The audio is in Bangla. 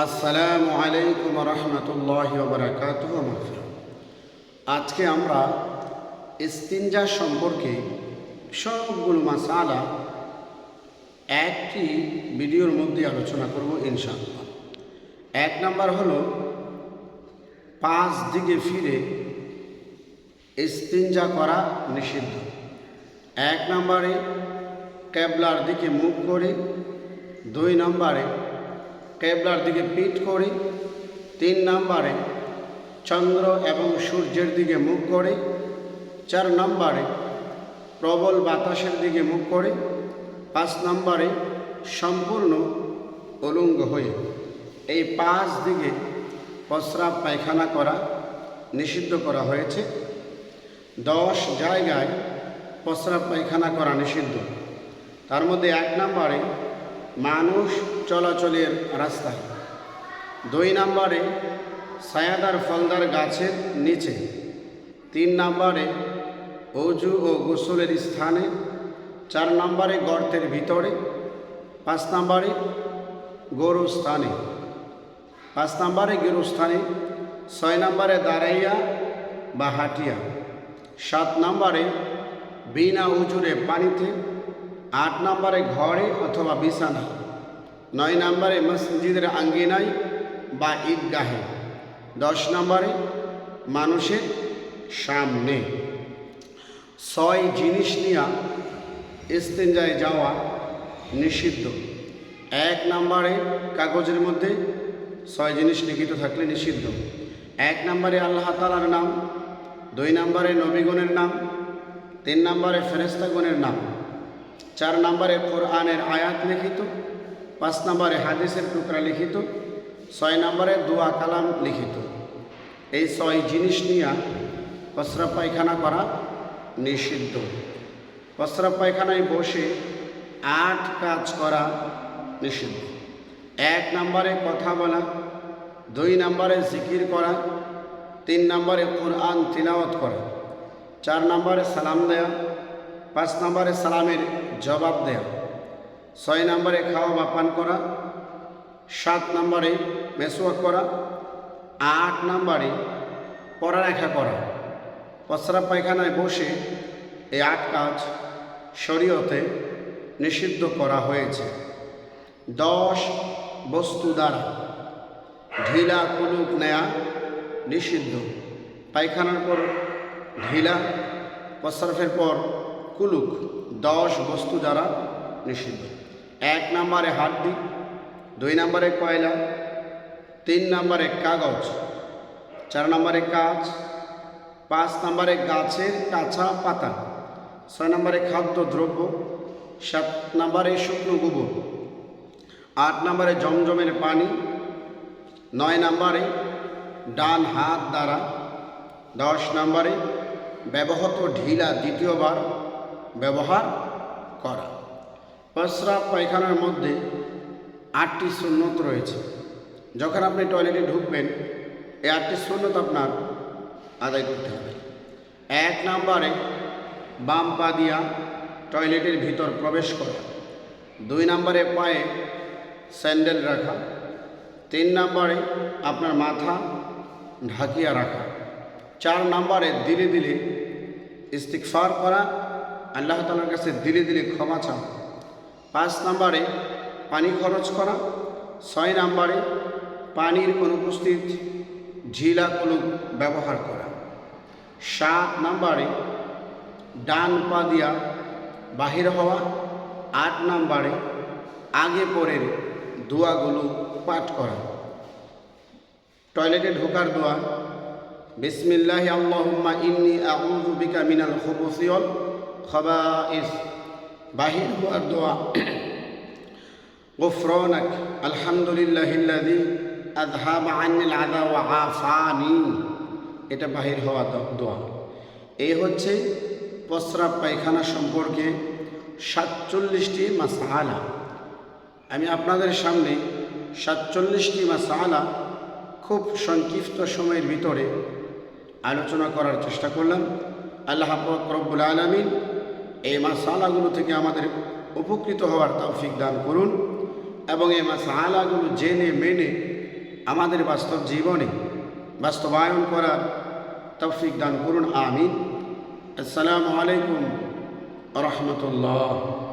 আসসালামু আলাইকুম রহমতুল্লাহি ওয়া বারাকাতুহু। আজকে আমরা ইস্তিনজা সম্পর্কে সবগুলো মাসালা একটি ভিডিওর মধ্যে আলোচনা করব ইনশাআল্লাহ। এক নাম্বার হলো পাঁচ দিকে ফিরে ইস্তিনজা করা নিষিদ্ধ। এক নম্বরে কেবলার দিকে মুখ করে, দুই নম্বরে কেবলার দিকে পিঠ করে, তিন নম্বরে চন্দ্র এবং সূর্যের দিকে মুখ করে, চার নম্বরে প্রবল বাতাসের দিকে মুখ করে, পাঁচ নম্বরে সম্পূর্ণ উলঙ্গ হয়ে। এই পাঁচ দিকে প্রস্রাব পায়খানা করা নিষিদ্ধ করা হয়েছে। 10 জায়গায় প্রস্রাব পায়খানা করা নিষিদ্ধ। তার মধ্যে এক নম্বরে মানুষ চলাচলের রাস্তায়, দুই নম্বরে ছায়াদার ফলদার গাছের নিচে, তিন নম্বরে অজু ও গোসলের স্থানে, চার নম্বরে গর্তের ভিতরে, পাঁচ নম্বরে গোরস্থানে, ছয় নম্বরে দাঁড়াইয়া বা হাঁটিয়া, সাত নম্বরে বিনা উজুরে পানিতে, আট নম্বরে ঘরে অথবা বিছানা, নয় নম্বরে মসজিদের আঙ্গিনায় বা ঈদগাহে, 10 নম্বরে মানুষের সামনে। 6 জিনিস নিয়ে ইস্তেঞ্জায় যাওয়া নিষিদ্ধ। এক নম্বরে কাগজের মধ্যে 6 জিনিস লিখিত থাকলে নিষিদ্ধ। এক নম্বরে আল্লাহ তাআলার নাম, দুই নম্বরে নবীগণের নাম, তিন নম্বরে ফেরেশতাগণের নাম, চার নম্বরে কোরআনের আয়াত লিখিত, পাঁচ নম্বরে হাদিসের টুকরা লিখিত, 6 নম্বরে দোয়া কালাম লিখিত। এই 6 জিনিস নিয়ে প্রস্রাব পায়খানা করা নিষিদ্ধ। প্রস্রাব পায়খানায় বসে 8 কাজ করা নিষিদ্ধ। এক নম্বরে কথা বলা, দুই নম্বরে জিকির করা, তিন নম্বরে কোরআন তিলাওয়াত করা, চার নম্বরে সালাম দেয়া, পাঁচ নম্বরে সালামের জবাব দেয়া, 6 নম্বরে খাওয়া বা পান করা, 7 নম্বরে মেসওয়াক করা, 8 নম্বরে পড়ালেখা করা। প্রস্রাব পায়খানায় বসে এই 8 কাজ শরীয়তে নিষিদ্ধ করা হয়েছে। 10 বস্তু দ্বারা ঢিলা কুলুক নেয়া নিষিদ্ধ। পায়খানার পর ঢিলা, প্রস্রাবের পর কুলুক, 10 বস্তু দ্বারা নিষিদ্ধ। এক নম্বরে হাড্ডি, দুই নম্বরে কয়লা, তিন নম্বরে কাগজ, চার নম্বরে কাঁচ, পাঁচ নম্বরে গাছের কাঁচা পাতা, 6 নম্বরে খাদ্য দ্রব্য, 7 নম্বরে শুকনো গোবর, 8 নম্বরে জমজমের পানি, 9 নম্বরে ডান হাত দ্বারা, 10 নম্বরে ব্যবহৃত ঢিলা দ্বিতীয়বার ব্যবহার করা। প্রস্রাব পায়খানার মধ্যে 8টি সুন্নত রয়েছে। যখন আপনি টয়লেটে ঢুকবেন, এই 8টি সুন্নত আপনার আদায় করতে হবে। এক নম্বরে বাম পা দিয়া টয়লেটের ভিতর প্রবেশ করা, দুই নম্বরে পায়ে স্যান্ডেল রাখা, তিন নম্বরে আপনার মাথা ঢাকিয়া রাখা, চার নম্বরে ধীরে ধীরে ইস্তিগফার করা, আল্লাহ তাআলার কাছে ধীরে ধীরে ক্ষমা চাওয়া, 5 নম্বরে পানি খরচ করা, 6 নম্বরে পানির অনুপস্থিত ঝিলা কুলুক ব্যবহার করা, 7 নম্বরে ডান পা দিয়া বাহির হওয়া, 8 নম্বরে আগে পরের দোয়াগুলো পাঠ করা। টয়লেটে ঢোকার দোয়া, বিসমিল্লাহি আল্লাহুম্মা ইন্নী আউযু বিকা মিনাল খুবুসি ওয়াল খাবাইস। বাহির হওয়ার দোয়া, গুফরানাক আলহামদুলিল্লাহিল্লাযী আযহাবা আন্নিল আযা ওয়া আফানি। এটা বাহির হওয়া দোয়া। এই হচ্ছে প্রস্রাব পায়খানা সম্পর্কে 47টি মাসআলা। আমি আপনাদের সামনে 47টি মাসআলা খুব সংক্ষিপ্ত সময়ের ভিতরে আলোচনা করার চেষ্টা করলাম। আল্লাহ পাক রব্বুল আলামিন এই মাসআলাগুলো থেকে আমাদের উপকৃত হওয়ার তৌফিক দান করুন এবং এই মাসআলাগুলো জেনে মেনে আমাদের বাস্তব জীবনে বাস্তবায়ন করার তৌফিক দান করুন। আমিন। আসসালামু আলাইকুম রহমতুল্লাহ।